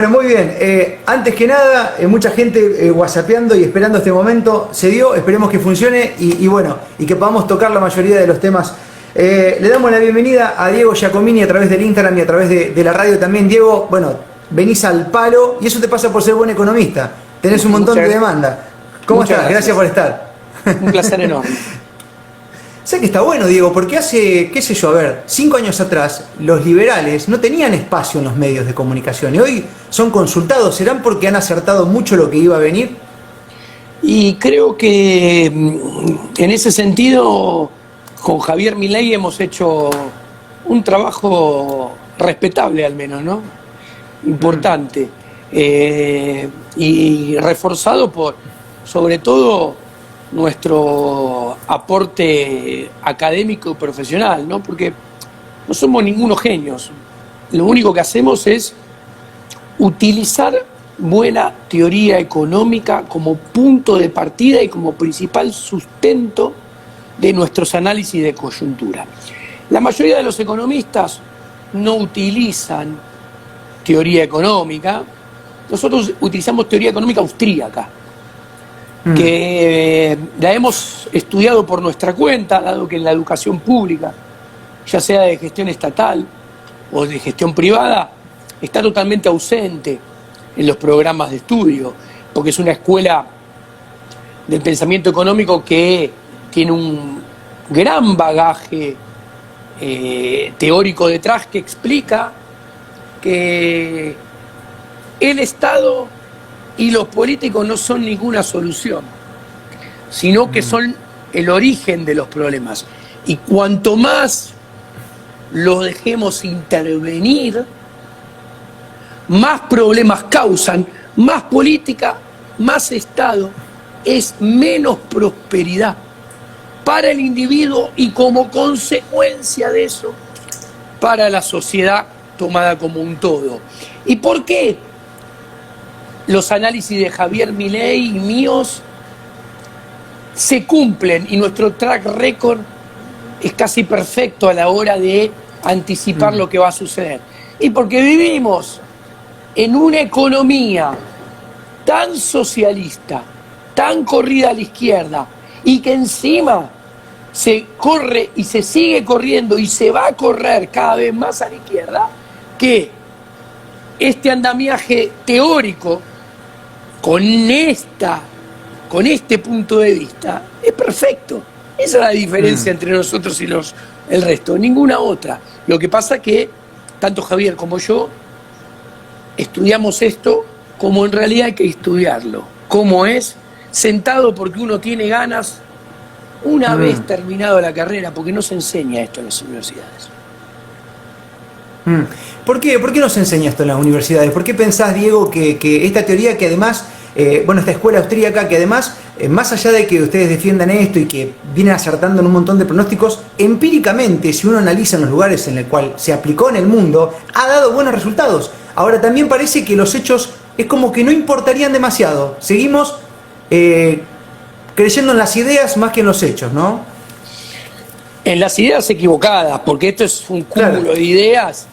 Bueno, muy bien. Antes que nada, mucha gente whatsappeando y esperando este momento. Se dio, esperemos que funcione y bueno, y que podamos tocar la mayoría de los temas. Le damos la bienvenida a Diego Giacomini a través del Instagram y a través de la radio también. Diego, bueno, venís al palo y eso te pasa por ser buen economista. Tenés un montón de demanda. ¿Cómo estás? Gracias por estar. Un placer enorme. Sé que está bueno, Diego, porque hace, qué sé yo, a ver, 5 años atrás los liberales no tenían espacio en los medios de comunicación y hoy son consultados. ¿Serán porque han acertado mucho lo que iba a venir? Y creo que en ese sentido con Javier Milei hemos hecho un trabajo respetable al menos, ¿no? Importante. Y reforzado por, sobre todo, nuestro aporte académico y profesional, ¿no? Porque no somos ningunos genios. Lo único que hacemos es utilizar buena teoría económica como punto de partida y como principal sustento de nuestros análisis de coyuntura. La mayoría de los economistas no utilizan teoría económica. Nosotros utilizamos teoría económica austríaca, que la hemos estudiado por nuestra cuenta, dado que en la educación pública, ya sea de gestión estatal o de gestión privada, está totalmente ausente en los programas de estudio, porque es una escuela del pensamiento económico que tiene un gran bagaje teórico detrás que explica que el Estado y los políticos no son ninguna solución, sino que son el origen de los problemas. Y cuanto más los dejemos intervenir, más problemas causan, más política, más Estado, es menos prosperidad para el individuo y como consecuencia de eso, para la sociedad tomada como un todo. ¿Y por qué los análisis de Javier Milei y míos se cumplen y nuestro track record es casi perfecto a la hora de anticipar lo que va a suceder? Y porque vivimos en una economía tan socialista, tan corrida a la izquierda, y que encima se corre y se sigue corriendo y se va a correr cada vez más a la izquierda, que este andamiaje teórico con este punto de vista es perfecto. Esa es la diferencia entre nosotros y el resto, ninguna otra. Lo que pasa es que tanto Javier como yo estudiamos esto como en realidad hay que estudiarlo, como es, sentado porque uno tiene ganas una vez terminado la carrera, porque no se enseña esto en las universidades. ¿Por qué no se enseña esto en las universidades? ¿Por qué pensás, Diego, que esta teoría que además, esta escuela austríaca que además, más allá de que ustedes defiendan esto y que vienen acertando en un montón de pronósticos, empíricamente, si uno analiza en los lugares en el cual se aplicó en el mundo, ha dado buenos resultados? Ahora, también parece que los hechos es como que no importarían demasiado. Seguimos creyendo en las ideas más que en los hechos, ¿no? En las ideas equivocadas, porque esto es un cúmulo de ideas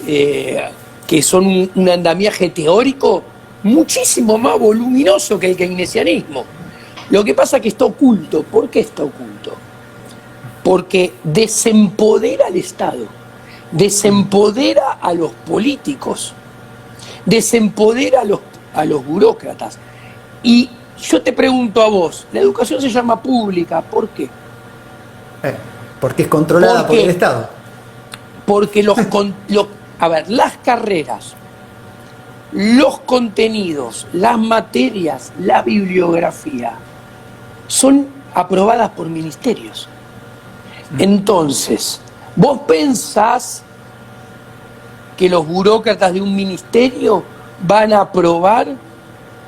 que son un andamiaje teórico muchísimo más voluminoso que el keynesianismo. Lo que pasa es que está oculto. ¿Por qué está oculto? Porque desempodera al Estado, desempodera a los políticos, desempodera a los burócratas. Y yo te pregunto a vos, la educación se llama pública, ¿por qué? Porque es controlada por el Estado. Porque las carreras, los contenidos, las materias, la bibliografía, son aprobadas por ministerios. Entonces, ¿vos pensás que los burócratas de un ministerio van a aprobar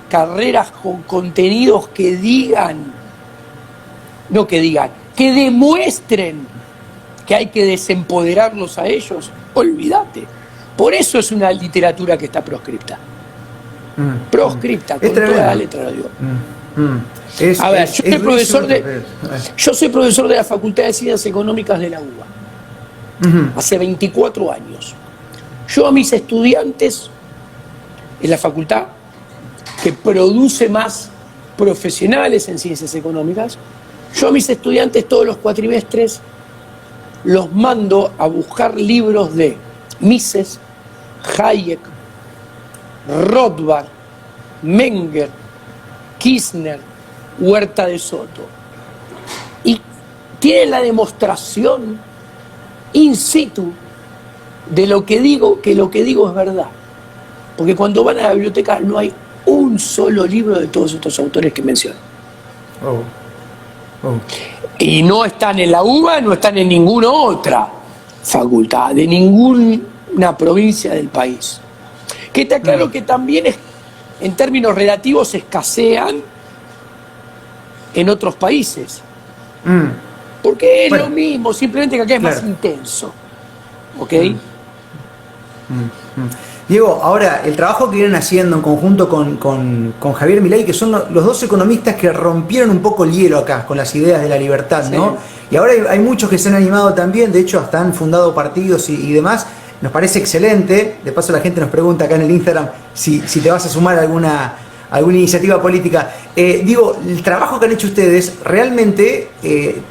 carreras con contenidos que que demuestren que hay que desempoderarlos a ellos? Olvídate. Por eso es una literatura que está proscripta. Proscripta, con toda la letra lo digo. A ver, yo soy profesor de la Facultad de Ciencias Económicas de la UBA. Hace 24 años. Yo a mis estudiantes es la facultad que produce más profesionales en ciencias económicas. Yo a mis estudiantes todos los cuatrimestres los mando a buscar libros de Mises, Hayek, Rothbard, Menger, Kirchner, Huerta de Soto. Y tienen la demostración in situ de lo que digo, que lo que digo es verdad. Porque cuando van a la biblioteca no hay un solo libro de todos estos autores que menciono. Y no están en la UBA, no están en ninguna otra facultad, de ninguna provincia del país. Que está claro que también en términos relativos escasean en otros países. Porque es lo mismo, simplemente que acá es más intenso. ¿Ok? Diego, ahora, el trabajo que vienen haciendo en conjunto con Javier Milei, que son los dos economistas que rompieron un poco el hielo acá con las ideas de la libertad, ¿no? Y ahora hay muchos que se han animado también, de hecho hasta han fundado partidos y demás. Nos parece excelente. De paso la gente nos pregunta acá en el Instagram si te vas a sumar a alguna iniciativa política. Digo, el trabajo que han hecho ustedes realmente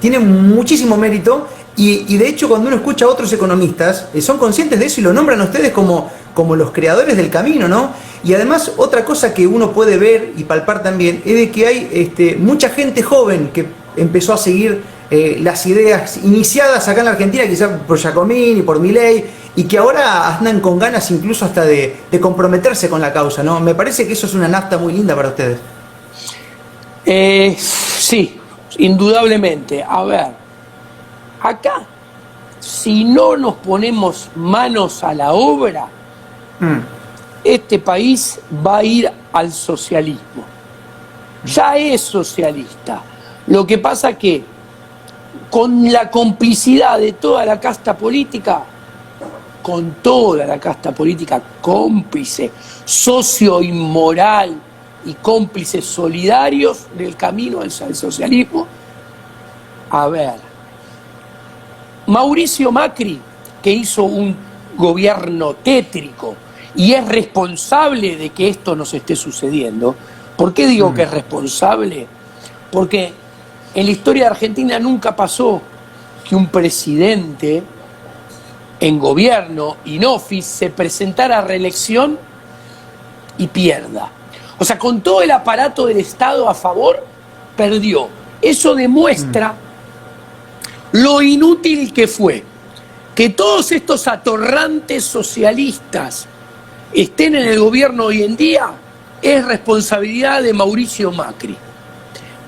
tiene muchísimo mérito y de hecho cuando uno escucha a otros economistas son conscientes de eso y lo nombran a ustedes como los creadores del camino, ¿no? Y además otra cosa que uno puede ver y palpar también es de que hay mucha gente joven que empezó a seguir las ideas iniciadas acá en la Argentina, quizás por Giacomini y por Milei, y que ahora andan con ganas incluso hasta de comprometerse con la causa, ¿no? Me parece que eso es una nafta muy linda para ustedes. Sí, indudablemente. A ver, acá, si no nos ponemos manos a la obra, este país va a ir al socialismo. Ya es socialista. Lo que pasa que con la complicidad de toda la casta política, cómplice, socio inmoral y cómplices solidarios del camino al socialismo. A ver, Mauricio Macri, que hizo un gobierno tétrico y es responsable de que esto nos esté sucediendo. ¿Por qué digo que es responsable? Porque en la historia de Argentina nunca pasó que un presidente en gobierno, in office, se presentara a reelección y pierda. O sea, con todo el aparato del Estado a favor, perdió. Eso demuestra lo inútil que fue que todos estos atorrantes socialistas estén en el gobierno hoy en día, es responsabilidad de Mauricio Macri.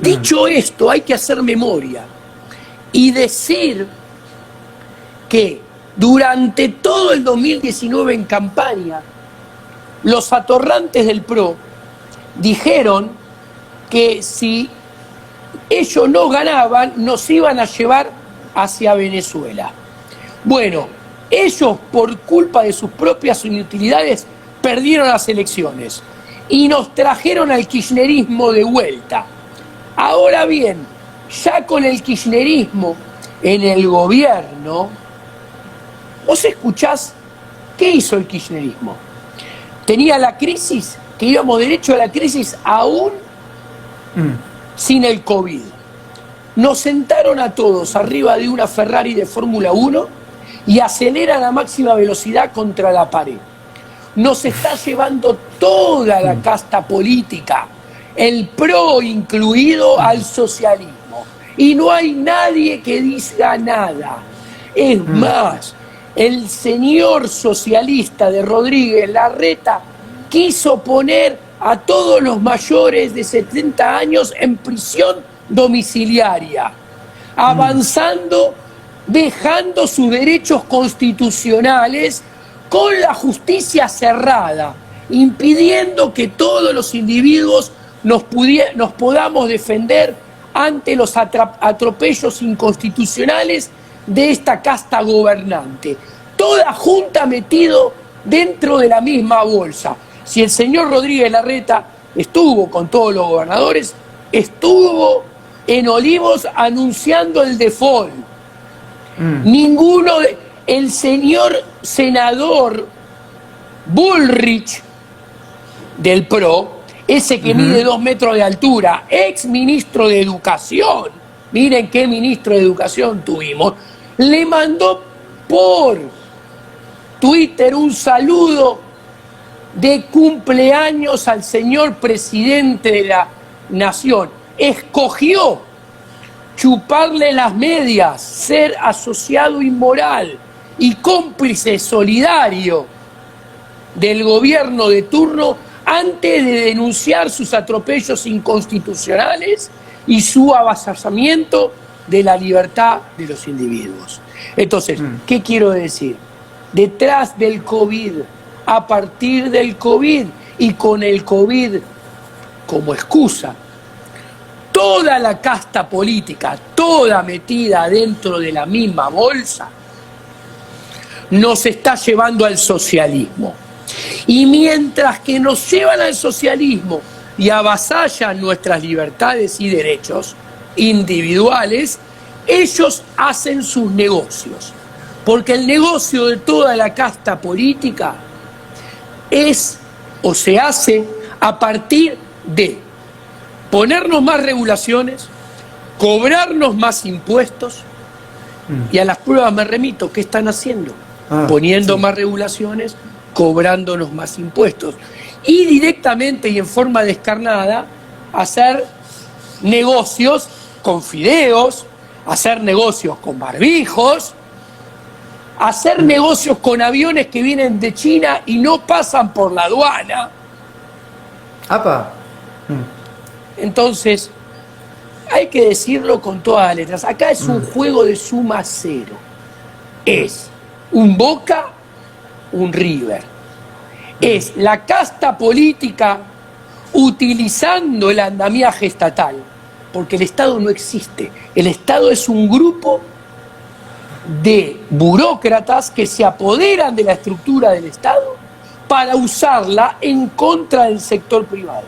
Dicho esto, hay que hacer memoria y decir que durante todo el 2019 en campaña, los atorrantes del PRO dijeron que si ellos no ganaban, nos iban a llevar hacia Venezuela. Bueno, ellos por culpa de sus propias inutilidades perdieron las elecciones y nos trajeron al kirchnerismo de vuelta. Ahora bien, ya con el kirchnerismo en el gobierno, vos escuchás qué hizo el kirchnerismo. Tenía la crisis, que íbamos derecho a la crisis aún sin el COVID. Nos sentaron a todos arriba de una Ferrari de Fórmula 1 y aceleran a máxima velocidad contra la pared. Nos está llevando toda la casta política, el PRO incluido, al socialismo. Y no hay nadie que diga nada. Es más, el señor socialista de Rodríguez Larreta quiso poner a todos los mayores de 70 años en prisión domiciliaria, avanzando, dejando sus derechos constitucionales con la justicia cerrada, impidiendo que todos los individuos nos podamos defender ante los atropellos inconstitucionales de esta casta gobernante. Toda junta metido dentro de la misma bolsa. Si el señor Rodríguez Larreta estuvo con todos los gobernadores, estuvo en Olivos anunciando el default. El señor senador Bullrich del PRO, ese que mide 2 metros de altura, ex ministro de Educación, miren qué ministro de Educación tuvimos, le mandó por Twitter un saludo de cumpleaños al señor presidente de la nación. Escogió chuparle las medias, ser asociado inmoral y cómplice solidario del gobierno de turno antes de denunciar sus atropellos inconstitucionales y su avasallamiento de la libertad de los individuos. Entonces, ¿qué quiero decir? Detrás del COVID, a partir del COVID y con el COVID como excusa, toda la casta política, toda metida dentro de la misma bolsa, nos está llevando al socialismo. Y mientras que nos llevan al socialismo y avasallan nuestras libertades y derechos individuales, ellos hacen sus negocios. Porque el negocio de toda la casta política es o se hace a partir de ponernos más regulaciones, cobrarnos más impuestos, y a las pruebas me remito, ¿qué están haciendo? Poniendo más regulaciones, cobrándonos más impuestos. Y directamente y en forma descarnada, hacer negocios con fideos, hacer negocios con barbijos, hacer negocios con aviones que vienen de China y no pasan por la aduana. ¡Apa! Entonces, hay que decirlo con todas las letras. Acá es un juego de suma cero. Es un Boca, un River. Es la casta política utilizando el andamiaje estatal, porque el Estado no existe. El Estado es un grupo de burócratas que se apoderan de la estructura del Estado para usarla en contra del sector privado.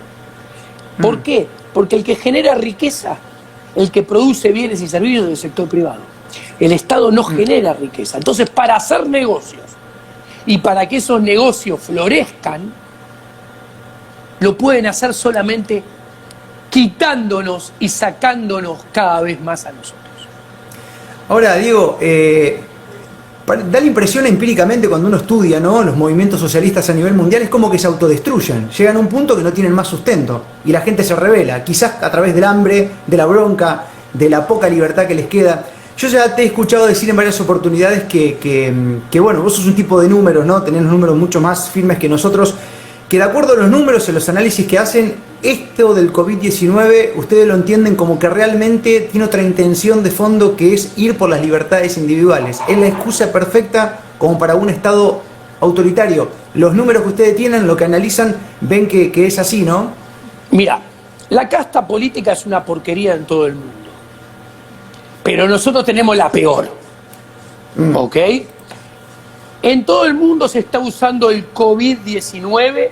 ¿Por qué? Porque el que genera riqueza, el que produce bienes y servicios del sector privado. El Estado no genera riqueza. Entonces, para hacer negocios y para que esos negocios florezcan, lo pueden hacer solamente quitándonos y sacándonos cada vez más a nosotros. Ahora, Diego, da la impresión empíricamente cuando uno estudia, ¿no?, los movimientos socialistas a nivel mundial, es como que se autodestruyen, llegan a un punto que no tienen más sustento y la gente se rebela, quizás a través del hambre, de la bronca, de la poca libertad que les queda. Yo ya te he escuchado decir en varias oportunidades que bueno, vos sos un tipo de números, ¿no? Tenés números mucho más firmes que nosotros, que de acuerdo a los números, en los análisis que hacen, esto del COVID-19, ustedes lo entienden como que realmente tiene otra intención de fondo, que es ir por las libertades individuales. Es la excusa perfecta como para un Estado autoritario. Los números que ustedes tienen, lo que analizan, ven que es así, ¿no? Mira, la casta política es una porquería en todo el mundo. Pero nosotros tenemos la peor. ¿Ok? En todo el mundo se está usando el COVID-19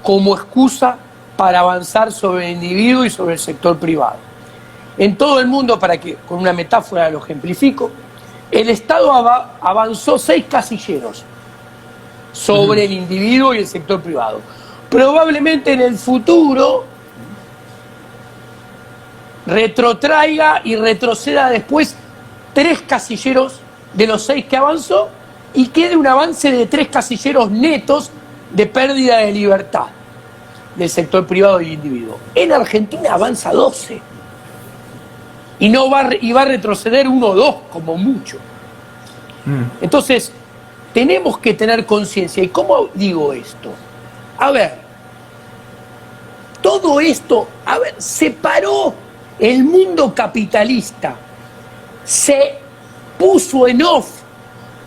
como excusa para avanzar sobre el individuo y sobre el sector privado. En todo el mundo, para que con una metáfora lo ejemplifico, el Estado avanzó 6 casilleros sobre el individuo y el sector privado. Probablemente en el futuro retrotraiga y retroceda después 3 casilleros de los 6 que avanzó y quede un avance de 3 casilleros netos de pérdida de libertad del sector privado y individuo. En Argentina avanza 12 y va a retroceder 1 o 2 como mucho. Entonces tenemos que tener conciencia. ¿Y cómo digo esto? A ver, todo esto, separó el mundo capitalista, se puso en off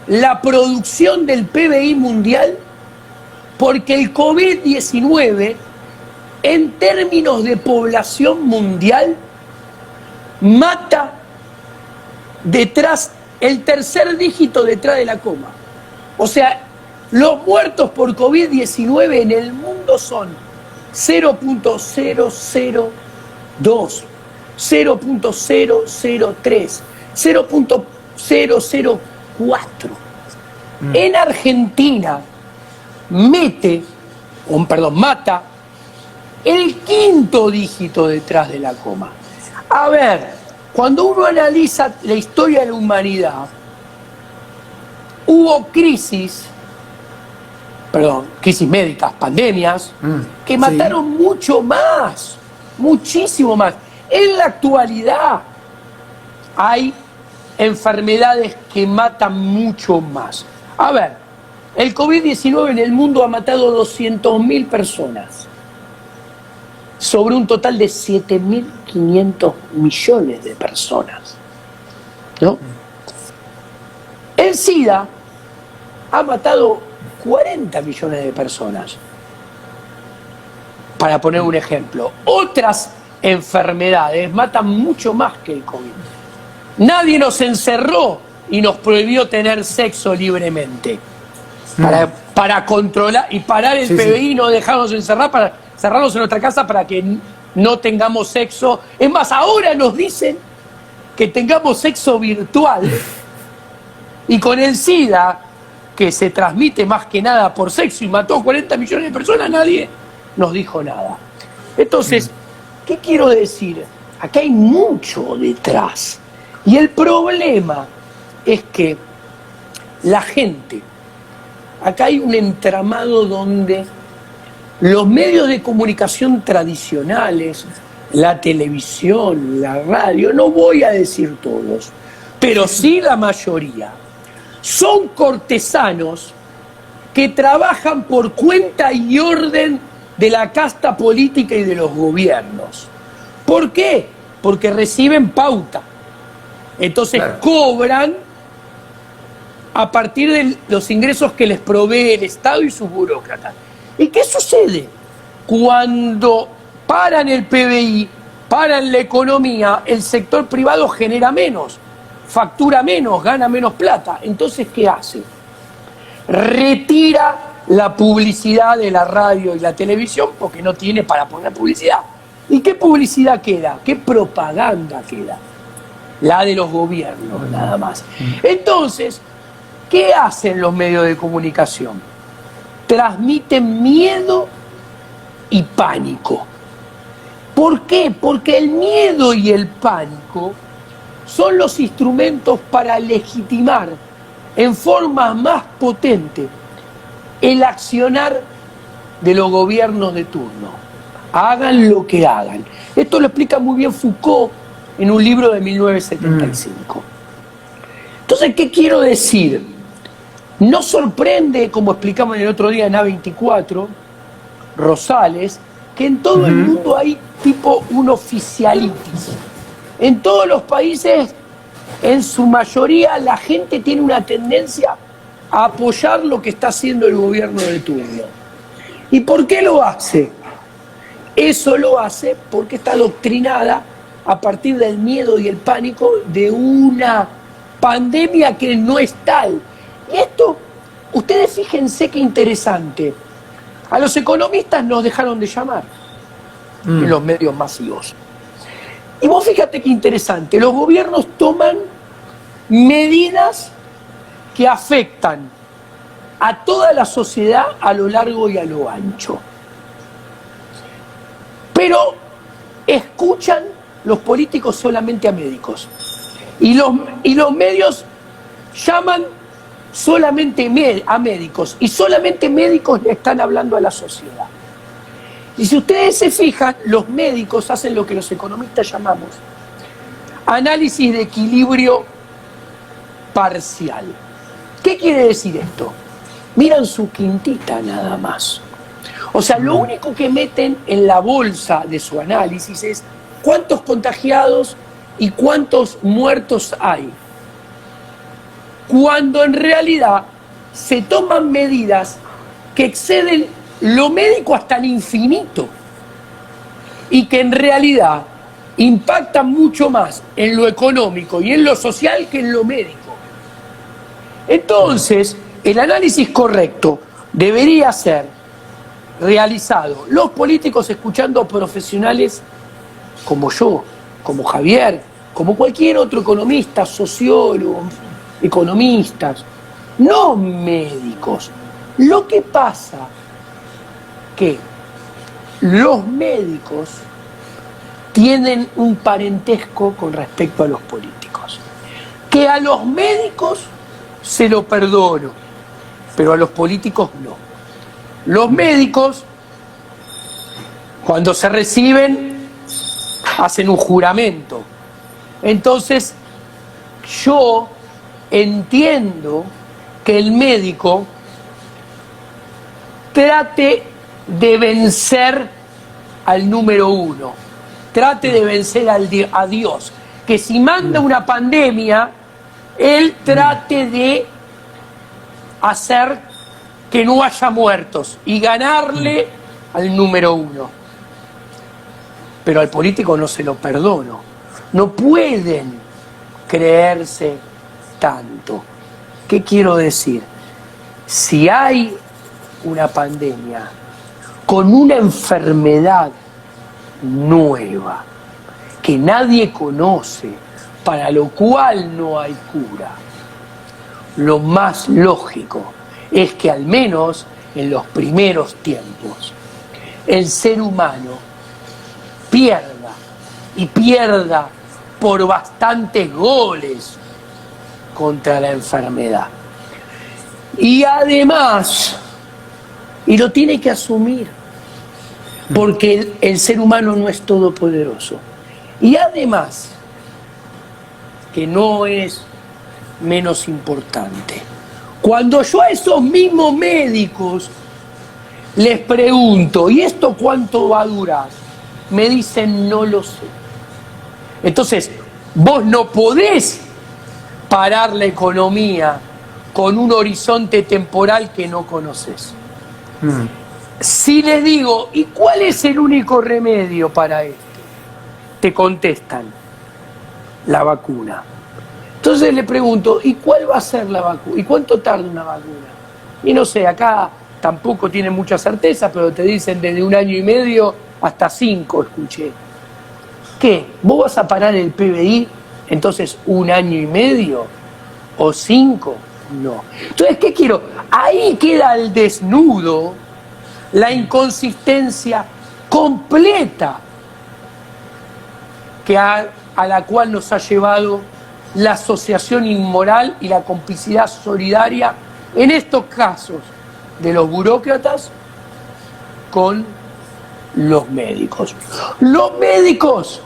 la producción del PBI mundial, porque el COVID-19, en términos de población mundial, mata detrás, el tercer dígito detrás de la coma. O sea, los muertos por COVID-19 en el mundo son 0.002, 0.003, 0.004. En Argentina mete mata el quinto dígito detrás de la coma. A ver, cuando uno analiza la historia de la humanidad, hubo crisis médicas, pandemias, que mataron mucho más, muchísimo más. En la actualidad hay enfermedades que matan mucho más. A ver, el COVID-19 en el mundo ha matado 200.000 personas, sobre un total de 7.500 millones de personas, ¿no? El SIDA ha matado 40 millones de personas, para poner un ejemplo. Otras enfermedades matan mucho más que el COVID. Nadie nos encerró y nos prohibió tener sexo libremente para controlar y parar el PBI, no dejarnos encerrar, para cerrarnos en nuestra casa para que no tengamos sexo. Es más, ahora nos dicen que tengamos sexo virtual, y con el SIDA, que se transmite más que nada por sexo y mató 40 millones de personas, nadie nos dijo nada. Entonces, ¿qué quiero decir? Acá hay mucho detrás. Y el problema es que la gente, acá hay un entramado donde los medios de comunicación tradicionales, la televisión, la radio, no voy a decir todos, pero sí la mayoría, son cortesanos que trabajan por cuenta y orden de la casta política y de los gobiernos. ¿Por qué? Porque reciben pauta. Entonces cobran a partir de los ingresos que les provee el Estado y sus burócratas. ¿Y qué sucede? Cuando paran el PBI, paran la economía, el sector privado genera menos, factura menos, gana menos plata. Entonces, ¿qué hace? Retira la publicidad de la radio y la televisión porque no tiene para poner publicidad. ¿Y qué publicidad queda? ¿Qué propaganda queda? La de los gobiernos, nada más. Entonces, ¿qué hacen los medios de comunicación? Transmiten miedo y pánico. ¿Por qué? Porque el miedo y el pánico son los instrumentos para legitimar en forma más potente el accionar de los gobiernos de turno. Hagan lo que hagan. Esto lo explica muy bien Foucault en un libro de 1975. Entonces, ¿qué quiero decir? No sorprende, como explicamos el otro día en A24, Rosales, que en todo el mundo hay tipo un oficialitis. En todos los países, en su mayoría, la gente tiene una tendencia a apoyar lo que está haciendo el gobierno de turno. ¿Y por qué lo hace? Eso lo hace porque está adoctrinada a partir del miedo y el pánico de una pandemia que no es tal. Y esto, ustedes fíjense qué interesante. A los economistas nos dejaron de llamar en los medios masivos. Y vos fíjate qué interesante. Los gobiernos toman medidas que afectan a toda la sociedad a lo largo y a lo ancho. Pero escuchan los políticos solamente a médicos. Y los medios llaman solamente a médicos. Y solamente médicos le están hablando a la sociedad. Y si ustedes se fijan, los médicos hacen lo que los economistas llamamos análisis de equilibrio parcial. ¿Qué quiere decir esto? Miran su quintita nada más. O sea, lo único que meten en la bolsa de su análisis es cuántos contagiados y cuántos muertos hay. Cuando en realidad se toman medidas que exceden lo médico hasta el infinito y que en realidad impactan mucho más en lo económico y en lo social que en lo médico. Entonces, el análisis correcto debería ser realizado los políticos escuchando a profesionales como yo, como Javier, como cualquier otro economista, sociólogo, economistas, no médicos. Lo que pasa que los médicos tienen un parentesco con respecto a los políticos. Que a los médicos se lo perdono, pero a los políticos no. Los médicos, cuando se reciben, hacen un juramento. Entonces, yo entiendo que el médico trate de vencer al número uno, trate de vencer a Dios, que si manda una pandemia, él trate de hacer que no haya muertos y ganarle al número uno. Pero al político no se lo perdono. No pueden creerse tanto. ¿Qué quiero decir? Si hay una pandemia con una enfermedad nueva que nadie conoce, para lo cual no hay cura, lo más lógico es que al menos en los primeros tiempos el ser humano pierda, y pierda por bastantes goles contra la enfermedad. Y además, y lo tiene que asumir, porque el ser humano no es todopoderoso. Y además, que no es menos importante, cuando yo a esos mismos médicos les pregunto, ¿y esto cuánto va a durar? Me dicen, no lo sé. Entonces, vos no podés parar la economía con un horizonte temporal que no conoces. Si les digo, ¿y cuál es el único remedio para esto? Te contestan, la vacuna. Entonces le pregunto, ¿y cuál va a ser la vacuna? ¿Y cuánto tarda una vacuna? Y no sé, acá tampoco tienen mucha certeza, pero te dicen desde 1 año y medio hasta 5, escuché. ¿Qué? ¿Vos vas a parar el PBI entonces 1 año y medio? ¿O 5? No. Entonces, ¿qué quiero? Ahí queda al desnudo la inconsistencia completa que a la cual nos ha llevado la asociación inmoral y la complicidad solidaria en estos casos de los burócratas con los médicos. Los médicos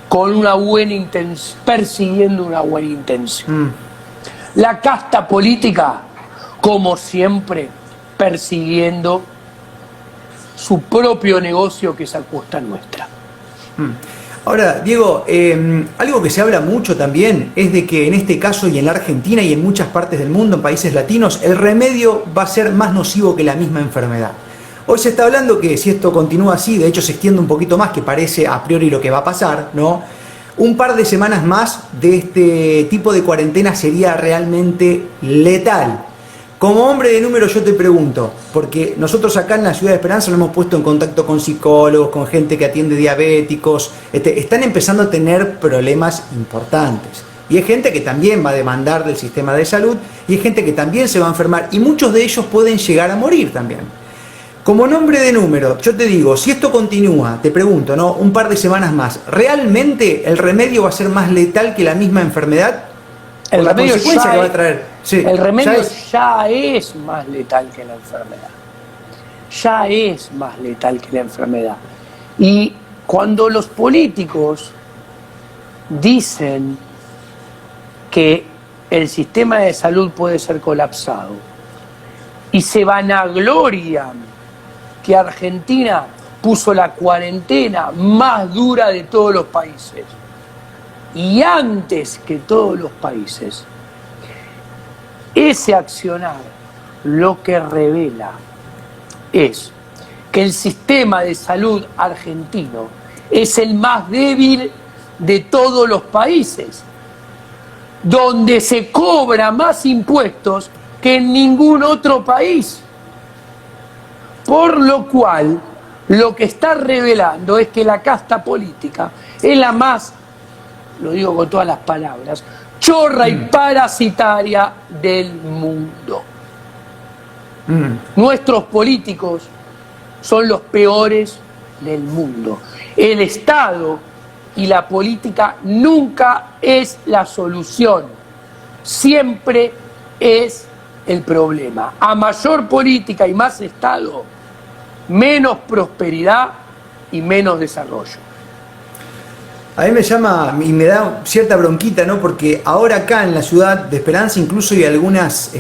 con una buena intención, persiguiendo una buena intención. La casta política, como siempre, persiguiendo su propio negocio, que es a costa nuestra. Ahora, Diego, algo que se habla mucho también es de que en este caso y en la Argentina y en muchas partes del mundo, en países latinos, el remedio va a ser más nocivo que la misma enfermedad. Hoy se está hablando que si esto continúa así, de hecho se extiende un poquito más, que parece a priori lo que va a pasar, ¿no? Un par de semanas más de este tipo de cuarentena sería realmente letal. Como hombre de número yo te pregunto, porque nosotros acá en la Ciudad de Esperanza nos hemos puesto en contacto con psicólogos, con gente que atiende diabéticos, están empezando a tener problemas importantes. Y hay gente que también va a demandar del sistema de salud, y hay gente que también se va a enfermar, y muchos de ellos pueden llegar a morir también. Como nombre de número, yo te digo, si esto continúa, te pregunto, ¿no? Un par de semanas más, ¿realmente el remedio va a ser más letal que la misma enfermedad? El remedio consecuencia que va a traer. Sí, el remedio ya es más letal que la enfermedad. Ya es más letal que la enfermedad. Y cuando los políticos dicen que el sistema de salud puede ser colapsado y se vanaglorian que Argentina puso la cuarentena más dura de todos los países y antes que todos los países, ese accionar lo que revela es que el sistema de salud argentino es el más débil de todos los países, donde se cobra más impuestos que en ningún otro país. Por lo cual, lo que está revelando es que la casta política es la más, lo digo con todas las palabras, chorra y parasitaria del mundo. Nuestros políticos son los peores del mundo. El Estado y la política nunca es la solución, siempre es el problema. A mayor política y más Estado, menos prosperidad y menos desarrollo. A mí me llama y me da cierta bronquita, ¿no? Porque ahora acá en la ciudad de Esperanza incluso hay algunas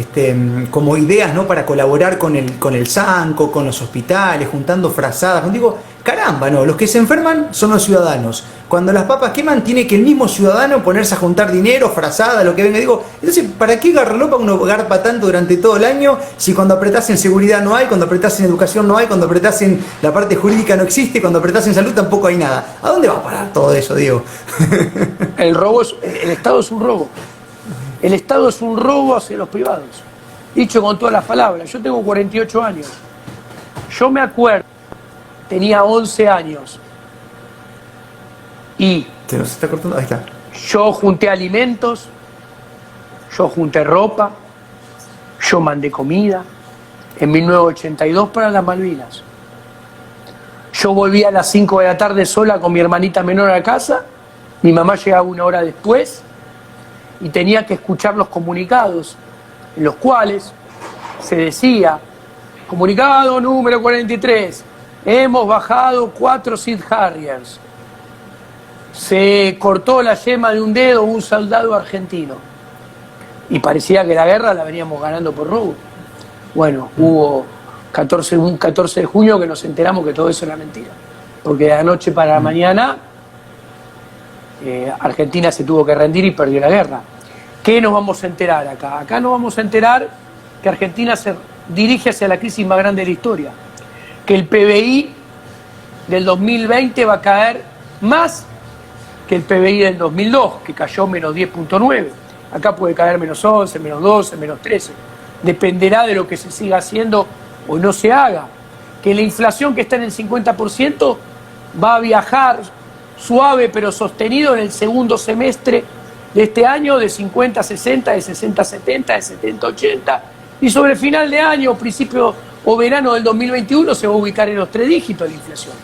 como ideas, ¿no? Para colaborar con el Sanco, con los hospitales, juntando frazadas. Digo, caramba, ¿no? Los que se enferman son los ciudadanos. Cuando las papas queman, tiene que el mismo ciudadano ponerse a juntar dinero, frazada, lo que venga. Digo, entonces, ¿para qué garlopa uno garpa tanto durante todo el año si cuando apretás en seguridad no hay, cuando apretás en educación no hay, cuando apretás en la parte jurídica no existe, cuando apretás en salud tampoco hay nada? ¿A dónde va a parar todo eso, Diego? El Estado es un robo. El Estado es un robo hacia los privados. Dicho con todas las palabras, yo tengo 48 años. Yo me acuerdo, tenía 11 años. Y ¿Se nos está cortando? Ahí está. yo junté alimentos, yo junté ropa, yo mandé comida en 1982 para las Malvinas. Yo volví a las 5 de la tarde sola con mi hermanita menor a casa, mi mamá llegaba 1 hora después y tenía que escuchar los comunicados en los cuales se decía, comunicado número 43, hemos bajado 4 Sea Harriers. Se cortó la yema de un dedo un soldado argentino. Y parecía que la guerra la veníamos ganando por robo. Bueno, hubo un 14 de junio que nos enteramos que todo eso era mentira. Porque de la noche para la mañana Argentina se tuvo que rendir y perdió la guerra. ¿Qué nos vamos a enterar acá? Acá nos vamos a enterar que Argentina se dirige hacia la crisis más grande de la historia. Que el PBI del 2020 va a caer más que el PBI del 2002, que cayó menos 10.9. Acá puede caer menos 11, menos 12, menos 13. Dependerá de lo que se siga haciendo o no se haga. Que la inflación que está en el 50% va a viajar suave pero sostenido en el segundo semestre de este año de 50 a 60, de 60 a 70, de 70 a 80. Y sobre final de año, principio o verano del 2021 se va a ubicar en los 3 dígitos la inflación.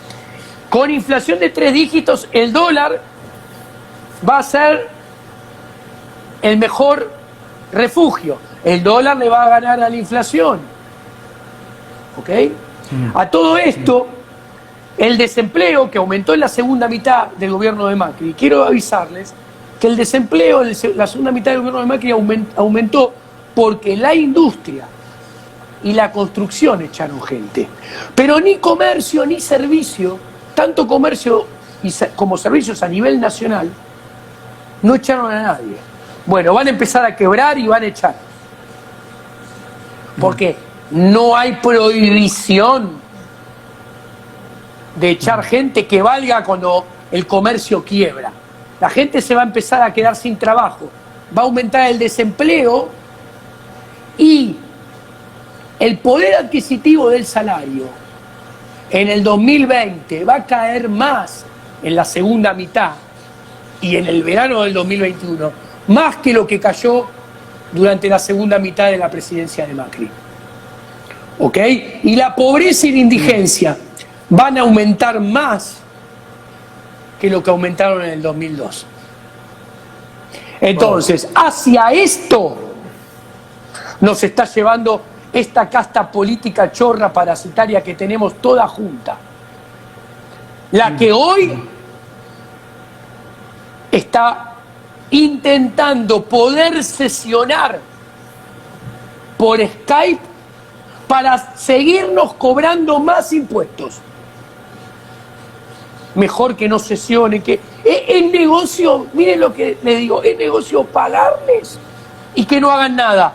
Con inflación de 3 dígitos, el dólar va a ser el mejor refugio. El dólar le va a ganar a la inflación. ¿Ok? A todo esto, el desempleo que aumentó en la segunda mitad del gobierno de Macri, quiero avisarles que el desempleo en la segunda mitad del gobierno de Macri aumentó porque la industria y la construcción echaron gente. Pero ni comercio ni servicio, tanto comercio como servicios a nivel nacional, no echaron a nadie. Bueno, van a empezar a quebrar y van a echar. Porque no hay prohibición de echar gente que valga cuando el comercio quiebra. La gente se va a empezar a quedar sin trabajo. Va a aumentar el desempleo y el poder adquisitivo del salario en el 2020 va a caer más en la segunda mitad y en el verano del 2021, más que lo que cayó durante la segunda mitad de la presidencia de Macri. ¿Ok? Y la pobreza y la indigencia van a aumentar más que lo que aumentaron en el 2002. Entonces, hacia esto nos está llevando esta casta política chorra parasitaria que tenemos toda junta. La que hoy está intentando poder sesionar por Skype para seguirnos cobrando más impuestos. Mejor que no sesione, que es negocio, miren lo que les digo, es negocio pagarles y que no hagan nada.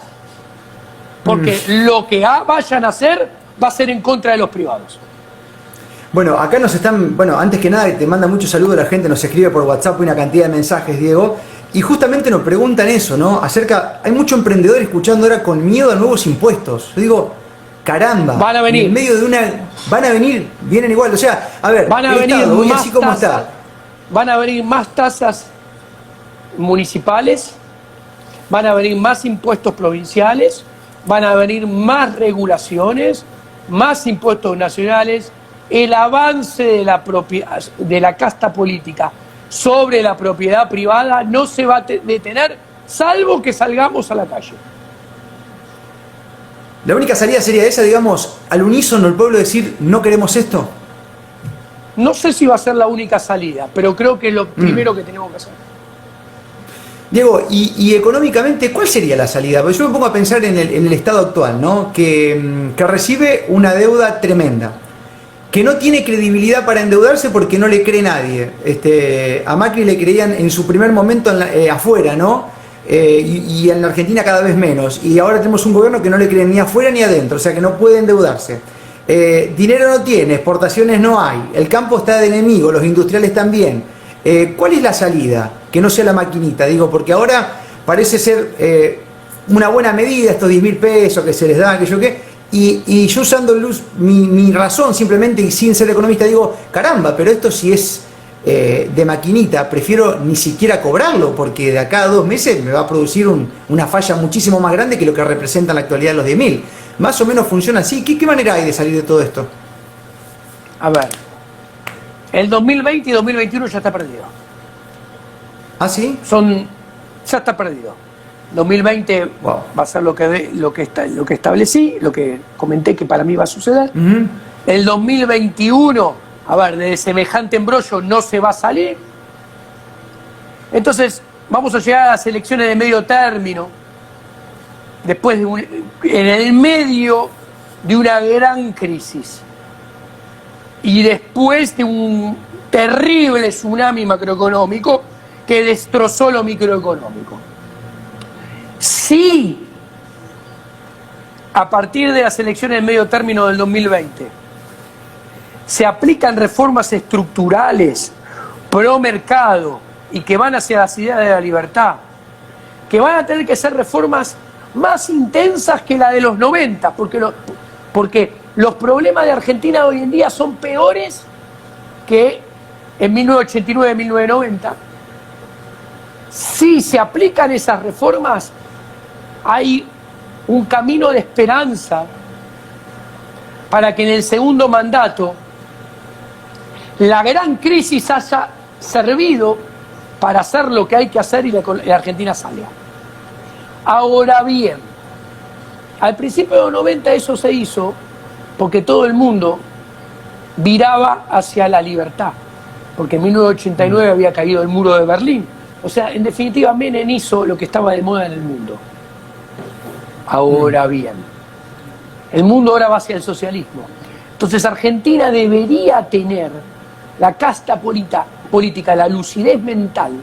Porque lo que vayan a hacer va a ser en contra de los privados. Bueno, acá nos están, antes que nada te manda muchos saludos, la gente nos escribe por WhatsApp una cantidad de mensajes, Diego, y justamente nos preguntan eso, ¿no? Hay mucho emprendedor escuchando ahora con miedo a nuevos impuestos. Yo digo, caramba, van a venir. En medio de van a venir, vienen igual, o sea, a ver, van a venir Estado, hoy más así como está. Van a venir más tasas municipales, van a venir más impuestos provinciales, van a venir más regulaciones, más impuestos nacionales, el avance de la casta política sobre la propiedad privada no se va a detener, salvo que salgamos a la calle. La única salida sería esa, digamos, al unísono el pueblo decir, no queremos esto. No sé si va a ser la única salida, pero creo que es lo primero que tenemos que hacer. Diego, y económicamente, ¿cuál sería la salida? Porque yo me pongo a pensar en el estado actual, ¿no? Que recibe una deuda tremenda, que no tiene credibilidad para endeudarse porque no le cree nadie. A Macri le creían en su primer momento afuera, ¿no? Y en la Argentina cada vez menos. Y ahora tenemos un gobierno que no le cree ni afuera ni adentro, o sea que no puede endeudarse. Dinero no tiene, exportaciones no hay, el campo está de enemigo, los industriales también. ¿Cuál es la salida? Que no sea la maquinita, digo, porque ahora parece ser una buena medida estos 10.000 pesos que se les da, que yo qué, y yo usando mi razón simplemente y sin ser economista digo, caramba, pero esto sí es de maquinita, prefiero ni siquiera cobrarlo, porque de acá a 2 meses me va a producir una falla muchísimo más grande que lo que representa en la actualidad los 10.000. Más o menos funciona así. ¿Qué manera hay de salir de todo esto? A ver, el 2020 y 2021 ya está perdido. ¿Ah, sí? Ya está perdido. 2020 wow. Va a ser lo que establecí, lo que comenté que para mí va a suceder. El 2021, a ver, de semejante embrollo no se va a salir. Entonces, vamos a llegar a las elecciones de medio término, después en el medio de una gran crisis y después de un terrible tsunami macroeconómico que destrozó lo microeconómico. Si a partir de las elecciones de medio término del 2020 se aplican reformas estructurales pro mercado y que van hacia las ideas de la libertad, que van a tener que ser reformas más intensas que la de los 90, porque los problemas de Argentina hoy en día son peores que en 1989-1990. Si se aplican esas reformas, hay un camino de esperanza para que en el segundo mandato la gran crisis haya servido para hacer lo que hay que hacer y la Argentina salga. Ahora bien, al principio de los 90 eso se hizo porque todo el mundo viraba hacia la libertad, porque en 1989 había caído el muro de Berlín. O sea, en definitiva, Menem hizo lo que estaba de moda en el mundo. Ahora bien, el mundo ahora va hacia el socialismo. Entonces Argentina debería tener la casta política, la lucidez mental,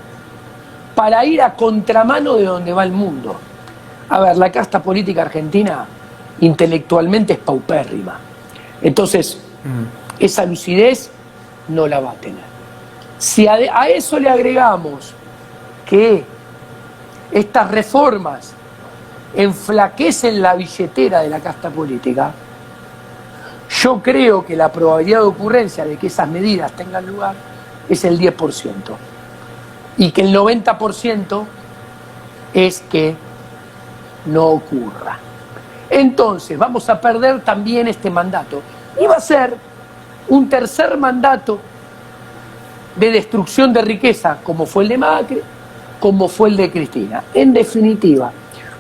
para ir a contramano de donde va el mundo. A ver, la casta política argentina intelectualmente es paupérrima. Entonces, esa lucidez no la va a tener. Si a eso le agregamos que estas reformas enflaquecen la billetera de la casta política, yo creo que la probabilidad de ocurrencia de que esas medidas tengan lugar es el 10%. Y que el 90% es que no ocurra. Entonces vamos a perder también este mandato. Y va a ser un tercer mandato de destrucción de riqueza, como fue el de Macri, como fue el de Cristina. En definitiva,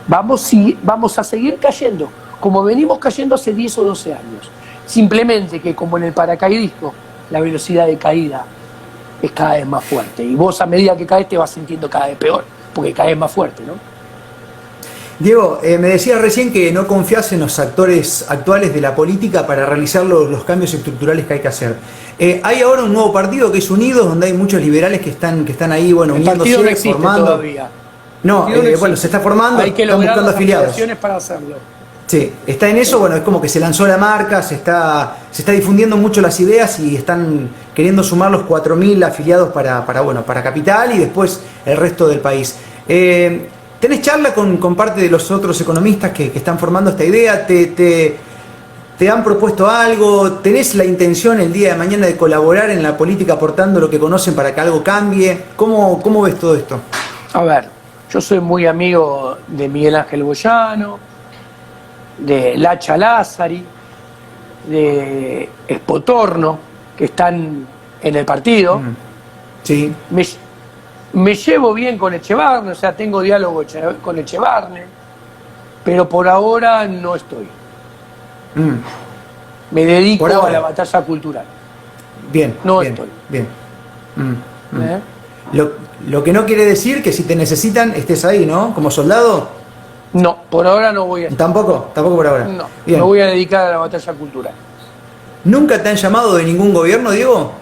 vamos a seguir cayendo, como venimos cayendo hace 10 o 12 años. Simplemente que, como en el paracaidismo, la velocidad de caída es cada vez más fuerte. Y vos, a medida que caes, te vas sintiendo cada vez peor, porque caes más fuerte, ¿no? Diego, me decías recién que no confías en los actores actuales de la política para realizar los cambios estructurales que hay que hacer. Hay ahora un nuevo partido que es Unidos, donde hay muchos liberales que están ahí, bueno, el uniéndose, partido no existe formando. Todavía. No, bueno, se está formando, hay que están lograr buscando las afiliados. para hacerlo. Sí, está en eso, bueno, es como que se lanzó la marca, se está difundiendo mucho las ideas y están queriendo sumar los 4.000 afiliados para Capital y después el resto del país. ¿Tenés charla con parte de los otros economistas que están formando esta idea? ¿Te han propuesto algo? ¿Tenés la intención el día de mañana de colaborar en la política aportando lo que conocen para que algo cambie? ¿Cómo ves todo esto? A ver, yo soy muy amigo de Miguel Ángel Boyano, de Lacha Lázari, de Espotorno, que están en el partido. Sí. Me llevo bien con Echevarne, o sea, tengo diálogo con Echevarne, pero por ahora no estoy. Me dedico a la batalla cultural. Bien. No bien, estoy. Bien. Lo que no quiere decir que si te necesitan estés ahí, ¿no? Como soldado. No, por ahora no voy a estar. Tampoco por ahora. No, bien. me voy a dedicar a la batalla cultural. ¿Nunca te han llamado de ningún gobierno, Diego?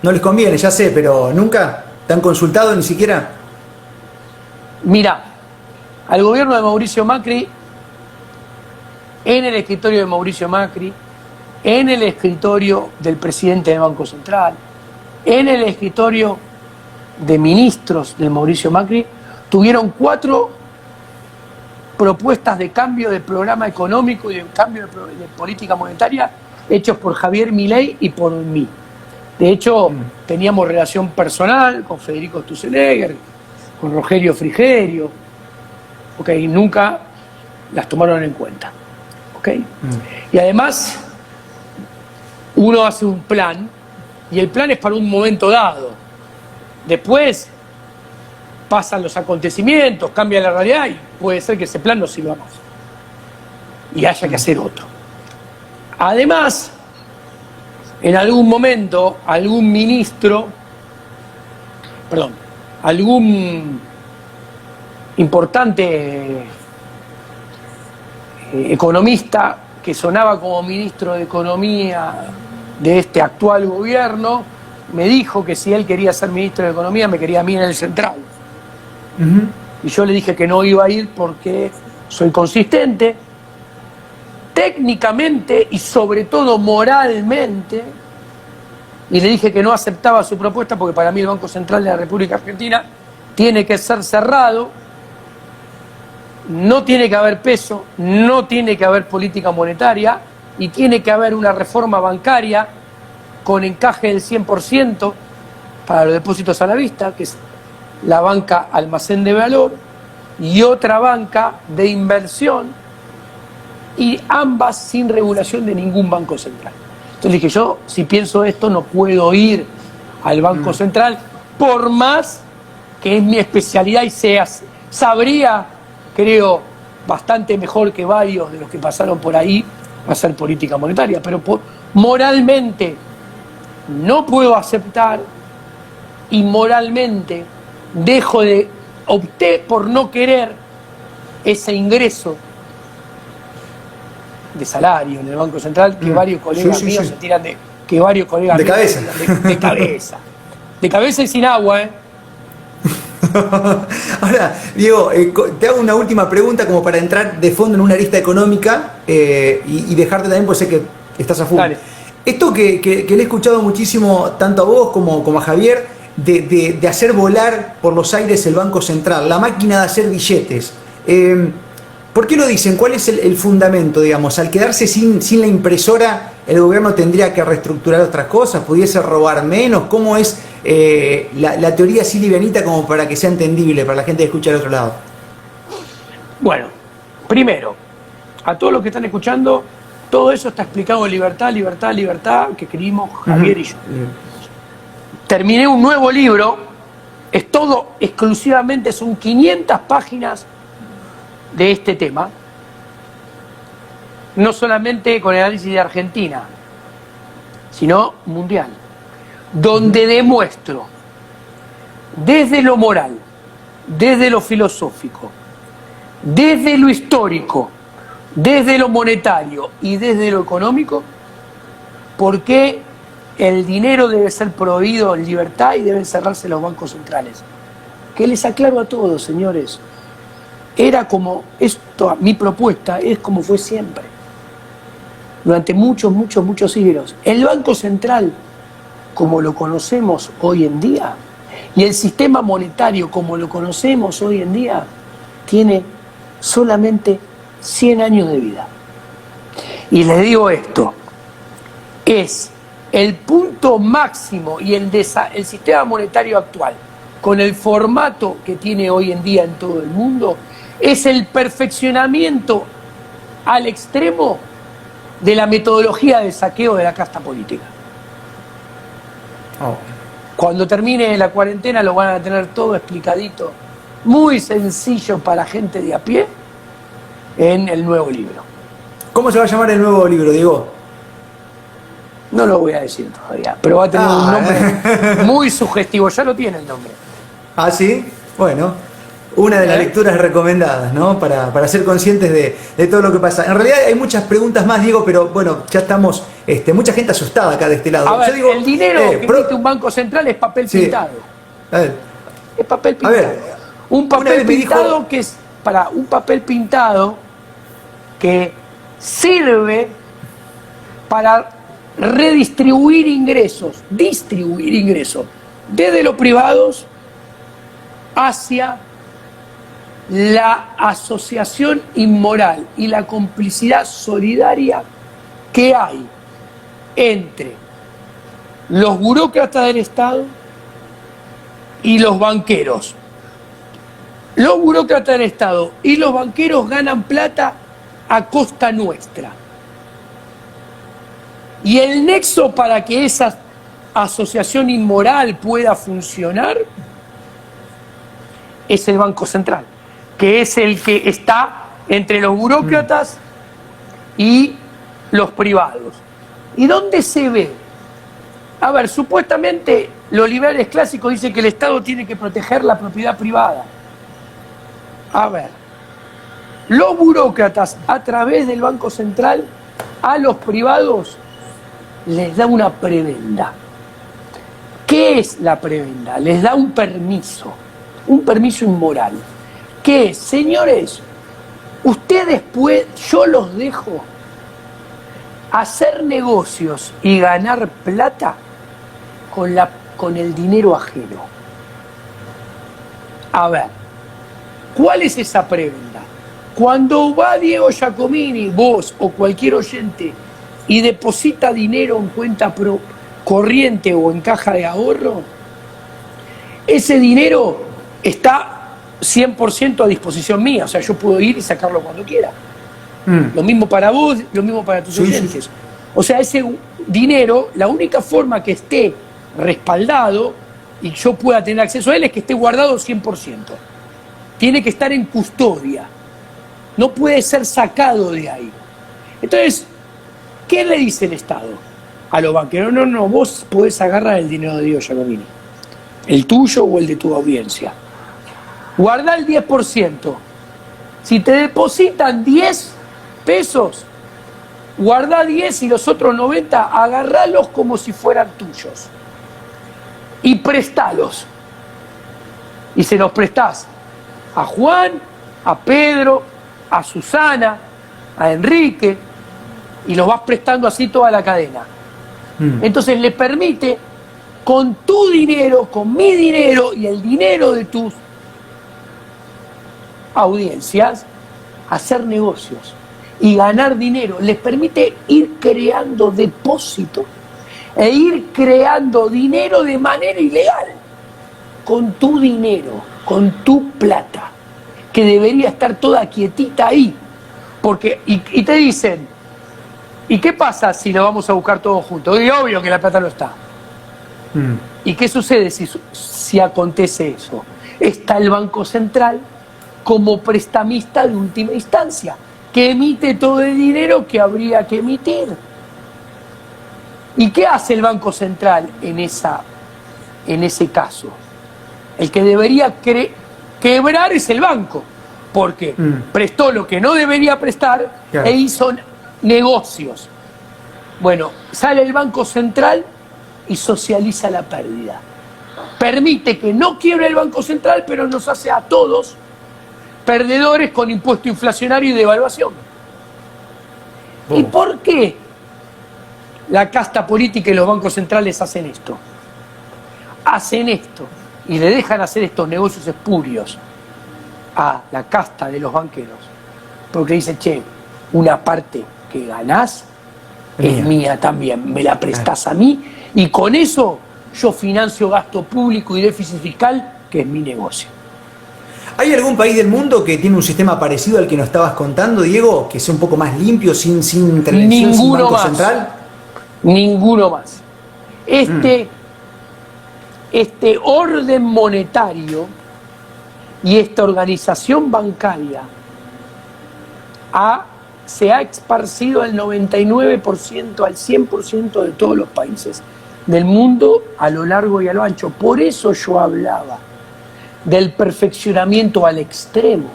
No les conviene, ya sé, pero ¿nunca te han consultado ni siquiera? Mira, al gobierno de Mauricio Macri, en el escritorio de Mauricio Macri, en el escritorio del presidente del Banco Central, en el escritorio de ministros de Mauricio Macri, tuvieron 4 propuestas de cambio de programa económico y de cambio de política monetaria hechos por Javier Milei y por mí. De hecho, teníamos relación personal con Federico Stussenegger, con Rogelio Frigerio, ¿okay? Nunca las tomaron en cuenta. ¿Okay? Y además, uno hace un plan, y el plan es para un momento dado. Después pasan los acontecimientos, cambia la realidad, y puede ser que ese plan no sirva más. Y haya que hacer otro. Además, en algún momento, algún importante economista que sonaba como ministro de Economía de este actual gobierno, me dijo que si él quería ser ministro de Economía, me quería a mí en el Central. Y yo le dije que no iba a ir porque soy consistente, técnicamente y sobre todo moralmente, y le dije que no aceptaba su propuesta porque para mí el Banco Central de la República Argentina tiene que ser cerrado, no tiene que haber peso, no tiene que haber política monetaria y tiene que haber una reforma bancaria con encaje del 100% para los depósitos a la vista, que es la banca almacén de valor, y otra banca de inversión, y ambas sin regulación de ningún banco central. Entonces dije, yo si pienso esto no puedo ir al Banco Central, por más que es mi especialidad y sabría, creo, bastante mejor que varios de los que pasaron por ahí hacer política monetaria, pero moralmente no puedo aceptar y moralmente opté por no querer ese ingreso de salario en el Banco Central que varios colegas míos se tiran de cabeza. De cabeza y sin agua, Ahora, Diego, te hago una última pregunta como para entrar de fondo en una arista económica y dejarte también, pues sé que estás a full. Dale. Esto que le he escuchado muchísimo tanto a vos como a Javier, de hacer volar por los aires el Banco Central, la máquina de hacer billetes. ¿Por qué lo dicen? ¿Cuál es el fundamento, digamos? Al quedarse sin la impresora, ¿el gobierno tendría que reestructurar otras cosas? ¿Pudiese robar menos? ¿Cómo es la teoría así livianita como para que sea entendible para la gente que escucha del otro lado? Bueno, primero, a todos los que están escuchando, todo eso está explicado en Libertad, Libertad, Libertad, que escribimos Javier y yo. Terminé un nuevo libro, es todo exclusivamente, son 500 páginas de este tema, no solamente con el análisis de Argentina, sino mundial, donde demuestro desde lo moral, desde lo filosófico, desde lo histórico, desde lo monetario y desde lo económico, por qué el dinero debe ser prohibido en libertad y deben cerrarse los bancos centrales. Que les aclaro a todos, señores, era como esto, mi propuesta es como fue siempre, durante muchos siglos. El Banco Central, como lo conocemos hoy en día, y el sistema monetario, como lo conocemos hoy en día, tiene solamente 100 años de vida. Y les digo esto, es el punto máximo y el sistema monetario actual, con el formato que tiene hoy en día en todo el mundo, es el perfeccionamiento al extremo de la metodología de saqueo de la casta política. Oh. Cuando termine la cuarentena lo van a tener todo explicadito, muy sencillo para gente de a pie, en el nuevo libro. ¿Cómo se va a llamar el nuevo libro, Diego? No lo voy a decir todavía, pero va a tener un nombre muy sugestivo. Ya lo tiene el nombre. Ah, sí. Bueno, una de las lecturas recomendadas, ¿no? Para ser conscientes de todo lo que pasa. En realidad hay muchas preguntas más, Diego, pero bueno, ya estamos, mucha gente asustada acá de este lado. A ver, yo digo, el dinero que emite un banco central es papel pintado. A ver. Es papel pintado. A ver, un papel una vez me pintado dijo... que es para un papel pintado que sirve para redistribuir ingresos, distribuir ingresos desde los privados hacia la asociación inmoral y la complicidad solidaria que hay entre los burócratas del Estado y los banqueros. Los burócratas del Estado y los banqueros ganan plata a costa nuestra. Y el nexo para que esa asociación inmoral pueda funcionar es el Banco Central, que es el que está entre los burócratas y los privados. ¿Y dónde se ve? A ver, supuestamente los liberales clásicos dicen que el Estado tiene que proteger la propiedad privada. A ver, los burócratas a través del Banco Central a los privados les da una prebenda. ¿Qué es la prebenda? Les da un permiso inmoral. ¿Qué es? Señores, ustedes yo los dejo hacer negocios y ganar plata con el dinero ajeno. A ver, ¿cuál es esa prebenda? Cuando va Diego Giacomini, vos o cualquier oyente, y deposita dinero en cuenta corriente o en caja de ahorro, ese dinero está 100% a disposición mía. O sea, yo puedo ir y sacarlo cuando quiera. Lo mismo para vos, lo mismo para tus oyentes. Sí. O sea, ese dinero, la única forma que esté respaldado y yo pueda tener acceso a él es que esté guardado 100%. Tiene que estar en custodia. No puede ser sacado de ahí. Entonces, ¿qué le dice el Estado a los banqueros? No, vos podés agarrar el dinero de Diego Giacomini, el tuyo o el de tu audiencia. Guardá el 10%. Si te depositan 10 pesos, guardá 10 y los otros 90, agarralos como si fueran tuyos. Y prestalos. Y se los prestás a Juan, a Pedro, a Susana, a Enrique, y los vas prestando así toda la cadena. Entonces le permite, con tu dinero, con mi dinero y el dinero de tus audiencias, hacer negocios y ganar dinero. Les permite ir creando depósitos e ir creando dinero de manera ilegal, con tu dinero, con tu plata, que debería estar toda quietita ahí. Porque, y te dicen, ¿y qué pasa si lo vamos a buscar todos juntos? Y obvio que la plata no está. ¿Y qué sucede si acontece eso? Está el Banco Central como prestamista de última instancia, que emite todo el dinero que habría que emitir. ¿Y qué hace el Banco Central en ese caso? El que debería quebrar es el banco, porque prestó lo que no debería prestar, claro, e hizo negocios. Bueno, sale el Banco Central y socializa la pérdida. Permite que no quiebre el Banco Central, pero nos hace a todos perdedores con impuesto inflacionario y devaluación. ¿Y por qué la casta política y los bancos centrales hacen esto? Hacen esto y le dejan hacer estos negocios espurios a la casta de los banqueros, porque dice, che, una parte que ganás es mía también, me la prestás a mí y con eso yo financio gasto público y déficit fiscal, que es mi negocio. ¿Hay algún país del mundo que tiene un sistema parecido al que nos estabas contando, Diego? Que sea un poco más limpio, sin intervención, sin banco central. Ninguno más. Este orden monetario y esta organización bancaria se ha esparcido al 99%, al 100% de todos los países del mundo a lo largo y a lo ancho. Por eso yo hablaba del perfeccionamiento al extremo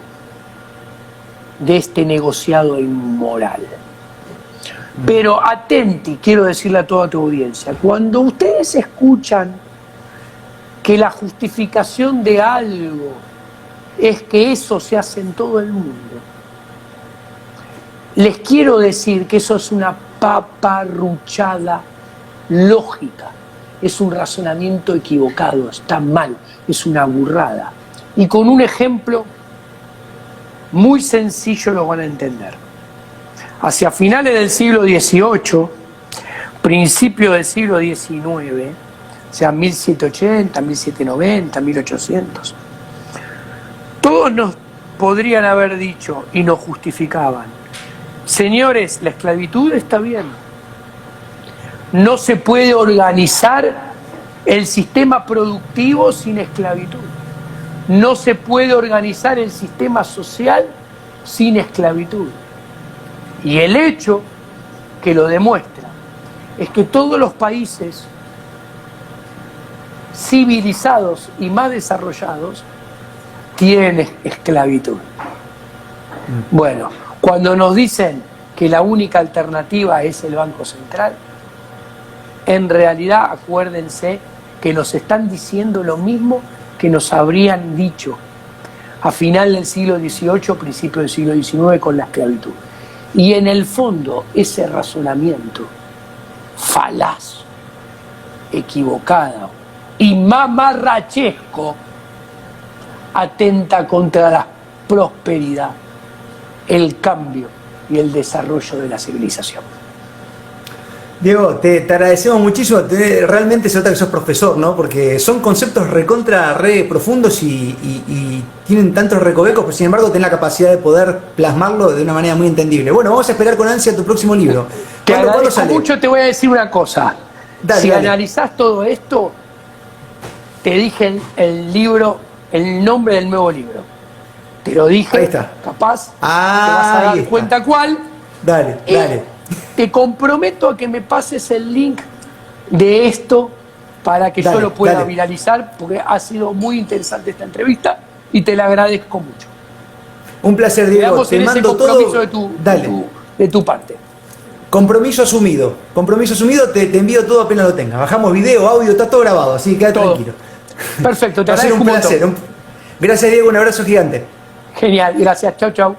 de este negociado inmoral. Pero atenti, quiero decirle a toda tu audiencia, cuando ustedes escuchan que la justificación de algo es que eso se hace en todo el mundo, les quiero decir que eso es una paparruchada lógica, es un razonamiento equivocado, está mal, es una burrada. Y con un ejemplo muy sencillo lo van a entender. Hacia finales del siglo XVIII, principio del siglo XIX, o sea, 1780, 1790, 1800, todos nos podrían haber dicho y nos justificaban: señores, la esclavitud está bien. No se puede organizar el sistema productivo sin esclavitud. No se puede organizar el sistema social sin esclavitud. Y el hecho que lo demuestra es que todos los países civilizados y más desarrollados tienen esclavitud. Bueno, cuando nos dicen que la única alternativa es el Banco Central, en realidad acuérdense que nos están diciendo lo mismo que nos habrían dicho a final del siglo XVIII, principio del siglo XIX con la esclavitud. Y en el fondo ese razonamiento falaz, equivocado y mamarrachesco atenta contra la prosperidad, el cambio y el desarrollo de la civilización. Diego, te agradecemos muchísimo. Realmente se nota que sos profesor, ¿no? Porque son conceptos recontra, re profundos y tienen tantos recovecos, pero sin embargo tenés la capacidad de poder plasmarlo de una manera muy entendible. Bueno, vamos a esperar con ansia tu próximo libro. Te agradezco mucho, te voy a decir una cosa. Dale, si dale. analizás todo esto, te dije el libro, el nombre del nuevo libro. Te lo dije, ahí está. Capaz, te vas a dar cuenta cuál. Dale, dale. Te comprometo a que me pases el link de esto para que yo lo pueda viralizar, porque ha sido muy interesante esta entrevista y te la agradezco mucho. Un placer, Diego. Te mando todo. De tu parte. Compromiso asumido. Compromiso asumido, te envío todo apenas lo tengas. Bajamos video, audio, está todo grabado, así que quédate tranquilo. Perfecto, te agradezco un placer. Gracias, Diego, un abrazo gigante. Genial, gracias. Chau, chau.